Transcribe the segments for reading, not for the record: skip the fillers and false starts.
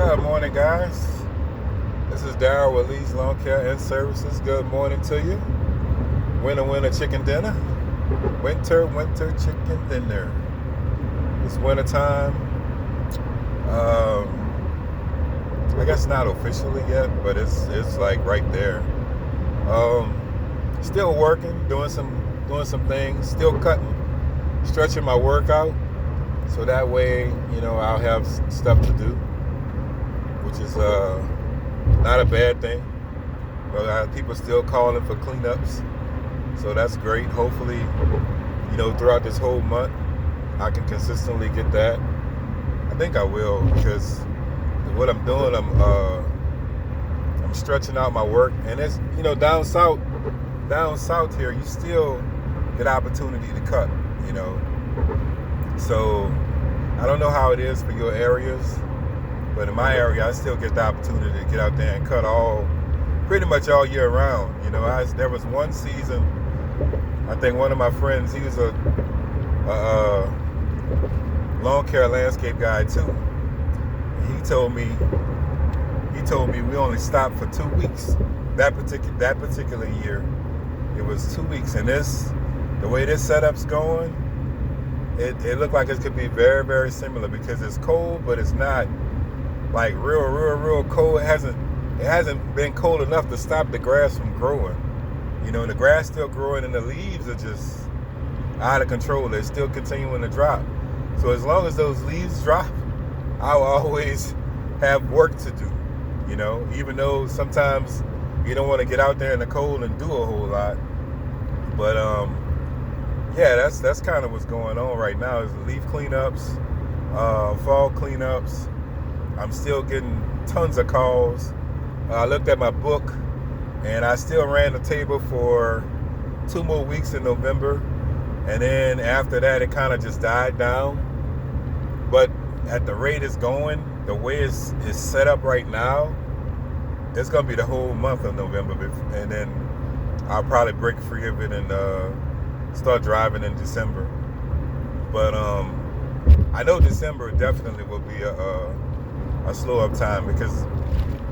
Good morning, guys. This is Darryl with Lee's Lawn Care and Services. Good morning to you. Winter chicken dinner. Winter chicken dinner. It's winter time. I guess not officially yet, but it's like right there. Still working, doing some things. Still cutting, stretching my workout, so that way I'll have stuff to do, which is not a bad thing. But people still calling for cleanups, so that's great. Hopefully, throughout this whole month, I can consistently get that. I think I will, because what I'm doing, I'm stretching out my work, and it's down south here, you still get opportunity to cut. So I don't know how it is for your areas, but in my area, I still get the opportunity to get out there and cut pretty much all year round. There was one season, I think one of my friends, he was a lawn care landscape guy too. He told me we only stopped for 2 weeks. That particular year, it was 2 weeks, and the way this setup's going, it looked like it could be very, very similar, because it's cold, but it's not like real cold. It hasn't been cold enough to stop the grass from growing. The grass still growing, and the leaves are just out of control. They're still continuing to drop. So as long as those leaves drop, I'll always have work to do. Even though sometimes you don't want to get out there in the cold and do a whole lot. But yeah, that's kind of what's going on right now, is leaf cleanups, fall cleanups. I'm still getting tons of calls. I looked at my book, and I still ran the table for 2 more weeks in November, and then after that, it kind of just died down. But at the rate it's going, the way it's set up right now, it's going to be the whole month of November, and then I'll probably break free of it and start driving in December. But I know December definitely will be a slow up time, because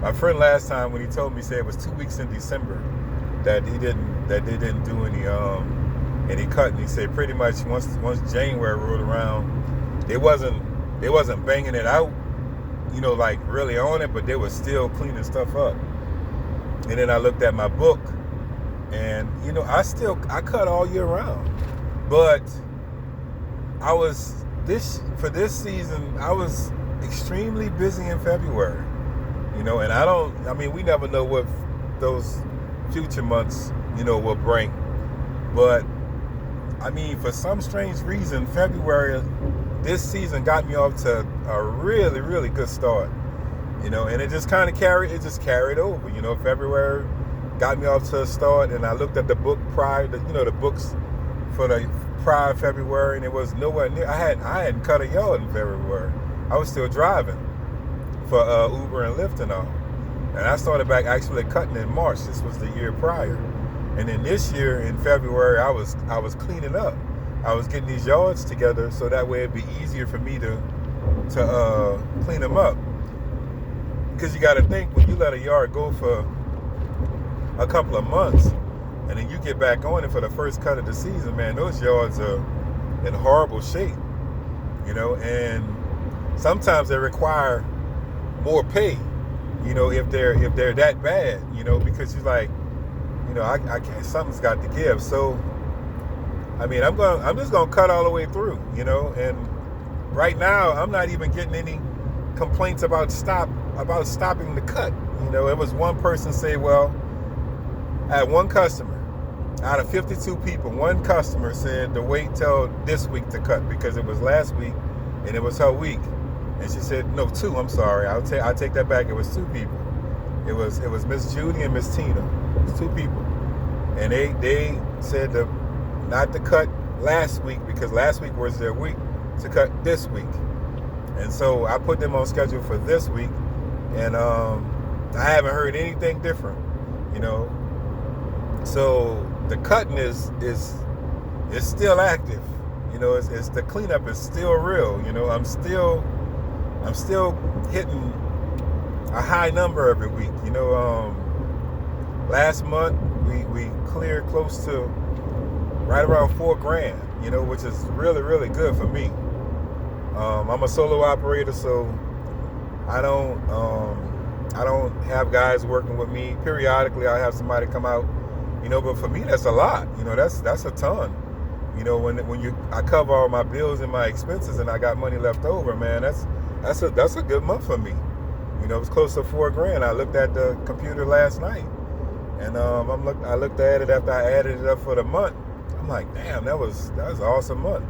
my friend last time, when he told me, said it was 2 weeks in December that they didn't do any cutting. He said pretty much once January rolled around, they wasn't banging it out, like really on it, but they were still cleaning stuff up. And then I looked at my book, and I cut all year round, but for this season, I was extremely busy in February, and we never know what those future months, will bring. But for some strange reason, February this season got me off to a really, really good start, and it just kind of carried over. February got me off to a start, and I looked at the book prior, the books for the prior February, and it was nowhere near. I hadn't cut a yard in February. I was still driving for Uber and Lyft and all, and I started back actually cutting in March. This was the year prior, and then this year in February, I was cleaning up. I was getting these yards together, so that way it'd be easier for me to clean them up. Because you got to think, when you let a yard go for a couple of months, and then you get back on it for the first cut of the season, man, those yards are in horrible shape, and sometimes they require more pay, if they're that bad, because you're like, I can't, something's got to give. So I'm just gonna cut all the way through, and right now I'm not even getting any complaints about stopping the cut. It was one person say, well, I had one customer out of 52 people, one customer said to wait till this week to cut, because it was last week and it was her week. And she said, no, 2, I'm sorry, I'll take that back. It was 2 people. It was Miss Judy and Miss Tina. It was 2 people, and they said not to cut last week, because last week was their week, to cut this week. And so I put them on schedule for this week, and I haven't heard anything different, So the cutting is still active, it's the cleanup is still real, I'm still hitting a high number every week. Last month we cleared close to right around $4,000. Which is really, really good for me. I'm a solo operator, so I don't have guys working with me. Periodically, I have somebody come out. But for me, that's a lot. That's a ton. When I cover all my bills and my expenses, and I got money left over, man, that's a good month for me. It's close to $4,000. I looked at the computer last night, and I looked at it after I added it up for the month. I'm like, damn, that was an awesome month.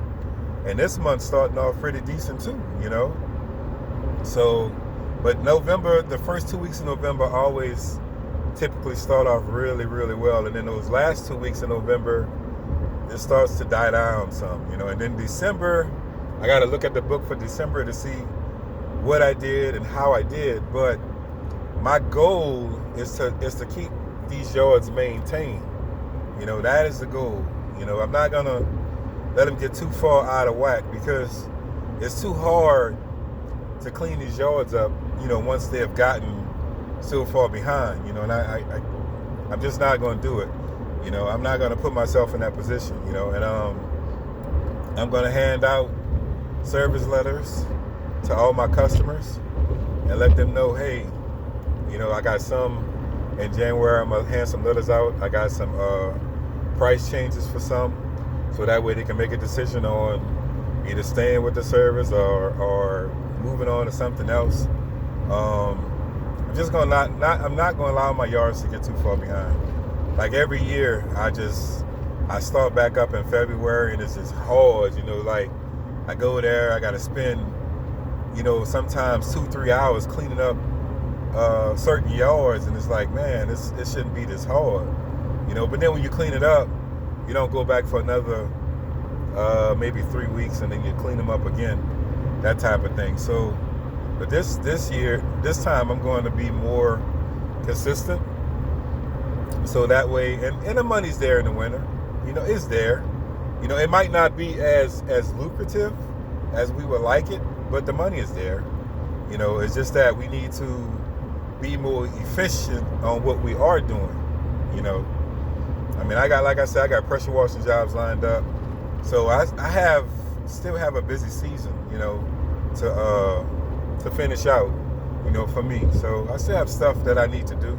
And this month starting off pretty decent too. So, but November, the first 2 weeks of November always typically start off really, really well, and then those last 2 weeks of November, it starts to die down some. And then December, I got to look at the book for December to see what I did and how I did. But my goal is to keep these yards maintained. That is the goal. I'm not gonna let them get too far out of whack, because it's too hard to clean these yards up. Once they have gotten so far behind. And I'm just not gonna do it. I'm not gonna put myself in that position. And I'm gonna hand out service letters to all my customers and let them know, hey, I got some in January. I'm gonna hand some letters out. I got some price changes for some, so that way they can make a decision on either staying with the service or moving on to something else. I'm just gonna I'm not gonna allow my yards to get too far behind. Like every year, I start back up in February, and it's just hard. Like I go there, I gotta spend sometimes 2-3 hours cleaning up certain yards, and it's like, man, it shouldn't be this hard. But then when you clean it up, you don't go back for another maybe 3 weeks, and then you clean them up again, that type of thing. So, but this time I'm going to be more consistent, so that way, and the money's there in the winter. It's there. It might not be as lucrative as we would like it, but the money is there. It's just that we need to be more efficient on what we are doing. I got pressure washing jobs lined up, so I still have a busy season, to finish out, for me. So I still have stuff that I need to do.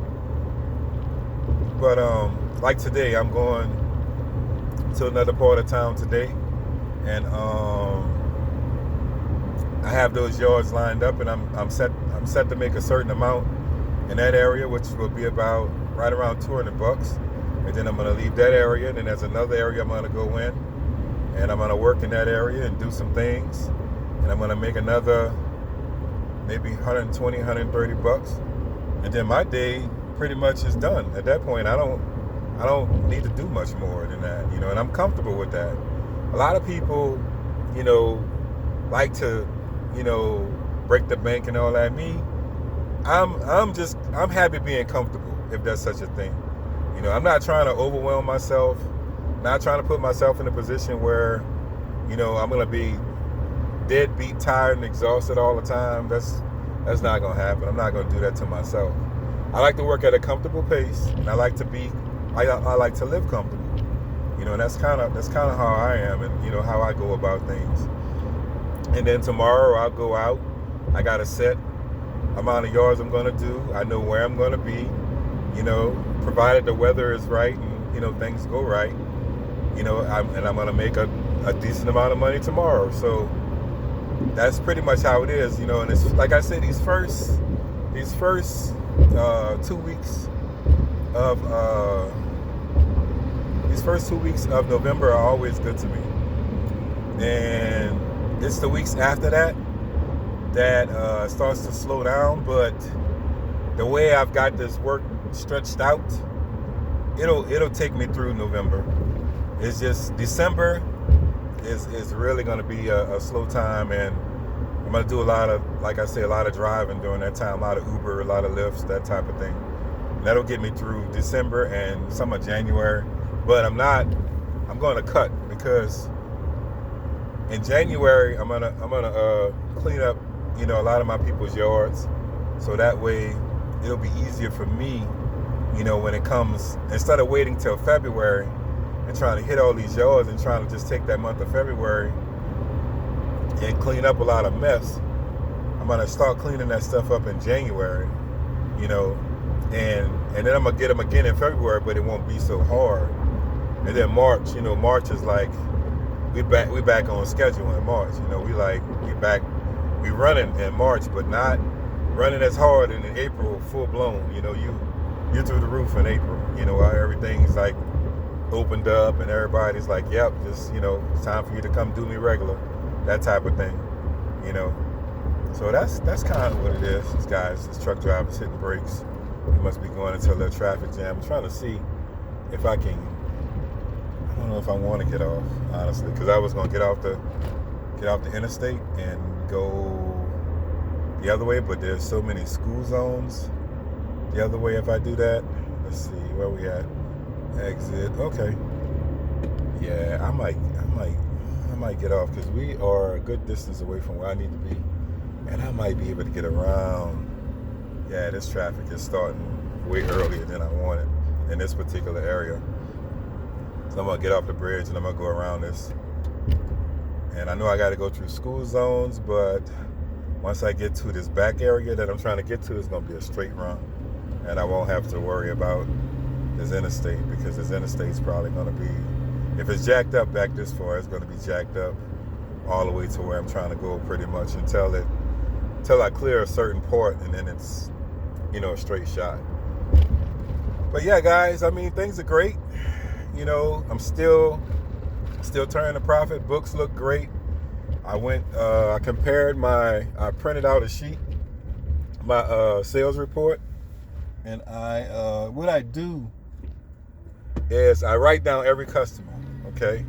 But like today, I'm going to another part of town today, and I have those yards lined up, and I'm set to make a certain amount in that area, which will be about right around $200. And then I'm going to leave that area, and then there's another area I'm going to go in, and I'm going to work in that area and do some things, and I'm going to make another maybe $120, $130, and then my day pretty much is done. At that point, I don't need to do much more than that, and I'm comfortable with that. A lot of people, like to, break the bank and all that. Me, I'm happy being comfortable, if that's such a thing. I'm not trying to overwhelm myself, not trying to put myself in a position where, I'm going to be deadbeat, tired, and exhausted all the time. That's not going to happen. I'm not going to do that to myself. I like to work at a comfortable pace, and I like to live comfortable. And that's kind of how I am, and how I go about things. And then tomorrow I'll go out. I got a set amount of yards I'm going to do. I know where I'm going to be. Provided the weather is right and, things go right, I'm going to make a decent amount of money tomorrow. So that's pretty much how it is, and it's like I said, these first 2 weeks of November are always good to me. And it's the weeks after that starts to slow down, but the way I've got this work stretched out, it'll take me through November. It's just December is really going to be a slow time, and I'm going to do a lot of driving during that time, a lot of Uber, a lot of Lyfts, that type of thing. And that'll get me through December and some of January. But I'm going to cut, because in January I'm gonna clean up a lot of my people's yards, So that way it'll be easier for me, when it comes, instead of waiting till February and trying to hit all these yards and trying to just take that month of February and clean up a lot of mess. I'm gonna start cleaning that stuff up in January, and then I'm gonna get them again in February, but it won't be so hard. And then March, March is like we back on schedule in March. We running in March, but not running as hard. And in April, full blown. You're through the roof in April. Everything's like opened up, and everybody's like, yep, just it's time for you to come do me regular, that type of thing. So that's kind of what it is. These guys, this truck driver's hitting brakes. He must be going into a little traffic jam. I'm trying to see if I can. I don't know if I want to get off, honestly, because I was going to get off the interstate and go the other way, but there's so many school zones the other way. If I do that, let's see where we at. Exit. Okay. Yeah, I might get off because we are a good distance away from where I need to be, and I might be able to get around. Yeah, this traffic is starting way earlier than I wanted in this particular area. So I'm gonna get off the bridge and I'm gonna go around this. And I know I got to go through school zones, but once I get to this back area that I'm trying to get to, it's gonna be a straight run, and I won't have to worry about this interstate, because this interstate's probably gonna be, if it's jacked up back this far, it's gonna be jacked up all the way to where I'm trying to go, pretty much until I clear a certain part, and then it's a straight shot. But yeah, guys, things are great. I'm still turning a profit. Books look great. I printed out a sheet, my sales report, and what I do is I write down every customer, okay?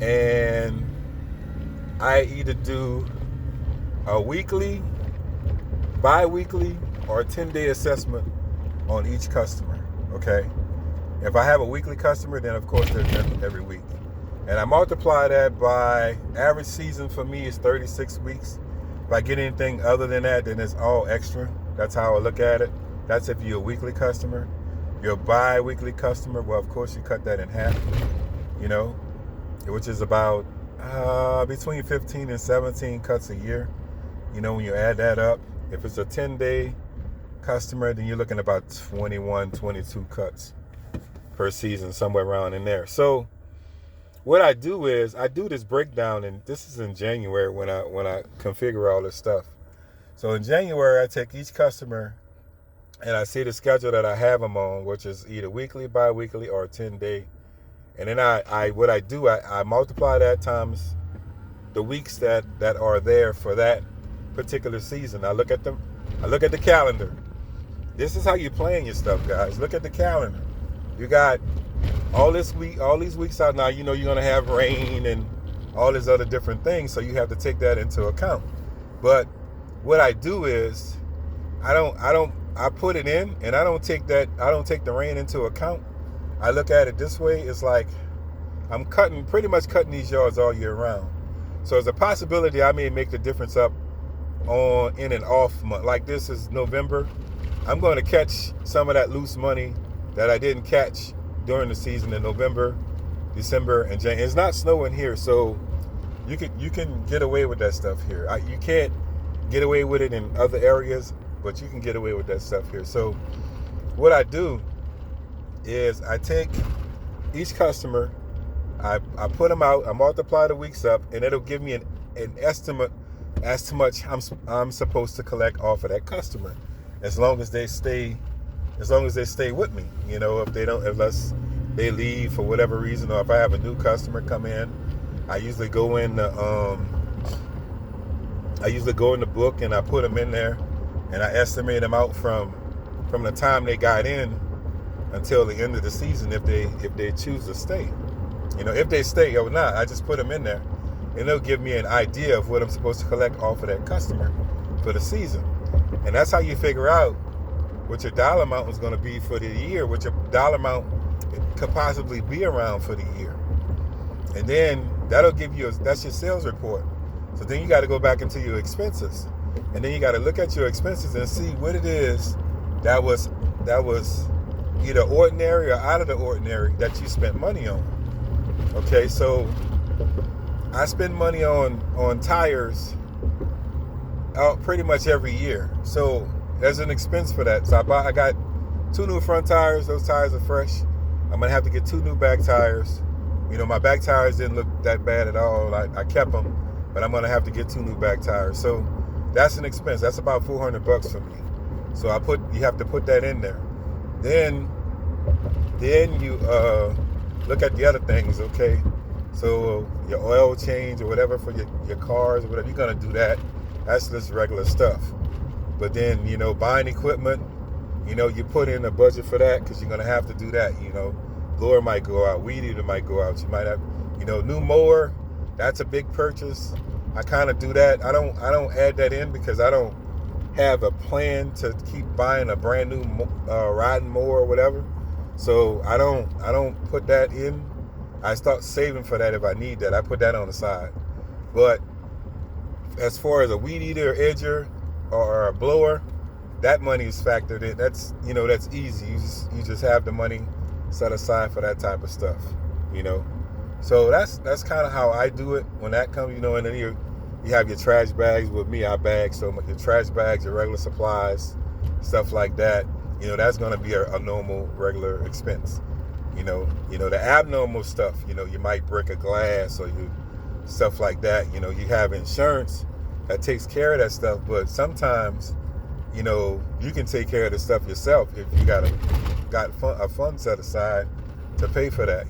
And I either do a weekly, bi-weekly, or a 10-day assessment on each customer, okay? If I have a weekly customer, then of course they're every week. And I multiply that by, average season for me is 36 weeks. If I get anything other than that, then it's all extra. That's how I look at it. That's if you're a weekly customer. You're a bi-weekly customer, well, of course you cut that in half, which is about between 15 and 17 cuts a year. When you add that up, if it's a 10-day customer, then you're looking about 21, 22 cuts per season, somewhere around in there. So what I do is I do this breakdown, and this is in January when I configure all this stuff. So in January, I take each customer and I see the schedule that I have them on, which is either weekly, bi-weekly, or 10-day. And then I multiply that times the weeks that are there for that particular season. I look at the calendar. This is how you plan your stuff, guys. Look at the calendar. You got all these weeks out now. You're gonna have rain and all these other different things, so you have to take that into account. But what I do is I put it in, and I don't take the rain into account. I look at it this way. It's like I'm pretty much cutting these yards all year round. So there's a possibility I may make the difference up on in and off month. Like this is November. I'm going to catch some of that loose money that I didn't catch during the season in November, December, and January. It's not snowing here, so you can get away with that stuff here. You can't get away with it in other areas, but you can get away with that stuff here. So what I do is I take each customer, I put them out, I multiply the weeks up, and it'll give me an estimate as to much I'm supposed to collect off of that customer, as long as they stay with me. Unless they leave for whatever reason, or if I have a new customer come in, I usually go in the book and I put them in there, and I estimate them out from the time they got in until the end of the season, if they choose to stay. If they stay or not, I just put them in there, and it'll give me an idea of what I'm supposed to collect off of that customer for the season. And that's how you figure out what your dollar amount is going to be for the year, what your dollar amount could possibly be around for the year. And then that'll give you, that's your sales report. So then you got to go back into your expenses. And then you got to look at your expenses and see what it is that was either ordinary or out of the ordinary that you spent money on. Okay, so I spend money on tires pretty much every year. So there's an expense for that. So I got 2 new front tires. Those tires are fresh. I'm gonna have to get 2 new back tires. My back tires didn't look that bad at all. I kept them, but I'm gonna have to get 2 new back tires. So that's an expense. That's about $400 for me. So you have to put that in there. Then you look at the other things, okay? So your oil change or whatever for your cars or whatever, you're gonna do that. That's just regular stuff. But then, buying equipment, you put in a budget for that because you're gonna have to do that. Blower might go out, weed eater might go out. You might have, new mower. That's a big purchase. I kind of do that. I don't add that in because I don't have a plan to keep buying a brand new riding mower or whatever. So I don't put that in. I start saving for that if I need that. I put that on the side. But as far as a weed eater, edger, or a blower, that money is factored in. That's that's easy. You just have the money set aside for that type of stuff. So that's kind of how I do it when that comes. And then you have your trash bags. With me, I bag so much. Your trash bags, your regular supplies, stuff like that. That's going to be a normal, regular expense. The abnormal stuff. You might break a glass or stuff like that. You have insurance that takes care of that stuff. But sometimes, you can take care of the stuff yourself if you got a fund set aside to pay for that.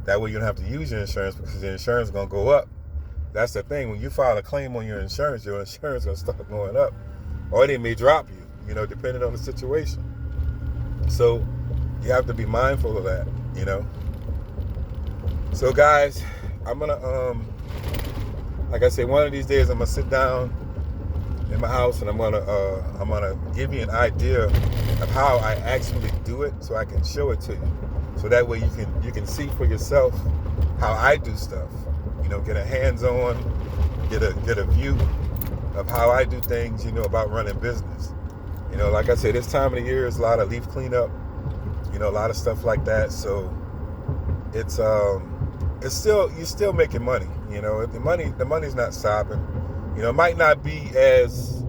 That way you don't have to use your insurance because your insurance is going to go up. That's the thing. When you file a claim on your insurance is going to start going up. Or they may drop you, depending on the situation. So you have to be mindful of that, So guys, I'm going to, like I said, one of these days I'm going to sit down in my house and I'm gonna give you an idea of how I actually do it so I can show it to you. So that way you can see for yourself how I do stuff. Get a hands-on, get a view of how I do things, about running business. Like I said, this time of the year is a lot of leaf cleanup, a lot of stuff like that. So it's still, you're still making money. The money's not stopping. It might not be as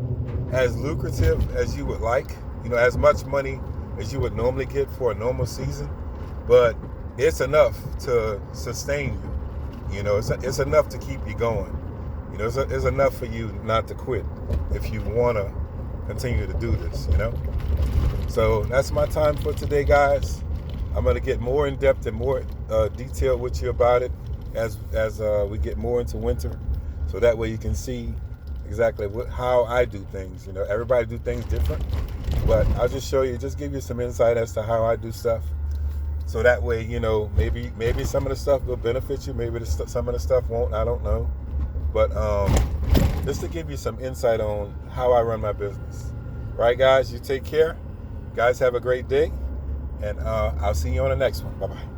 lucrative as you would like, as much money as you would normally get for a normal season, but it's enough to sustain you. It's enough to keep you going. It's enough for you not to quit if you want to continue to do this, So that's my time for today, guys. I'm going to get more in depth and more detailed with you about it as we get more into winter. So that way you can see exactly how I do things. Everybody do things different, but I'll just show you, just give you some insight as to how I do stuff. So that way, maybe some of the stuff will benefit you. Maybe some of the stuff won't. I don't know. But just to give you some insight on how I run my business. Right, guys? You take care. Guys, have a great day. And I'll see you on the next one. Bye-bye.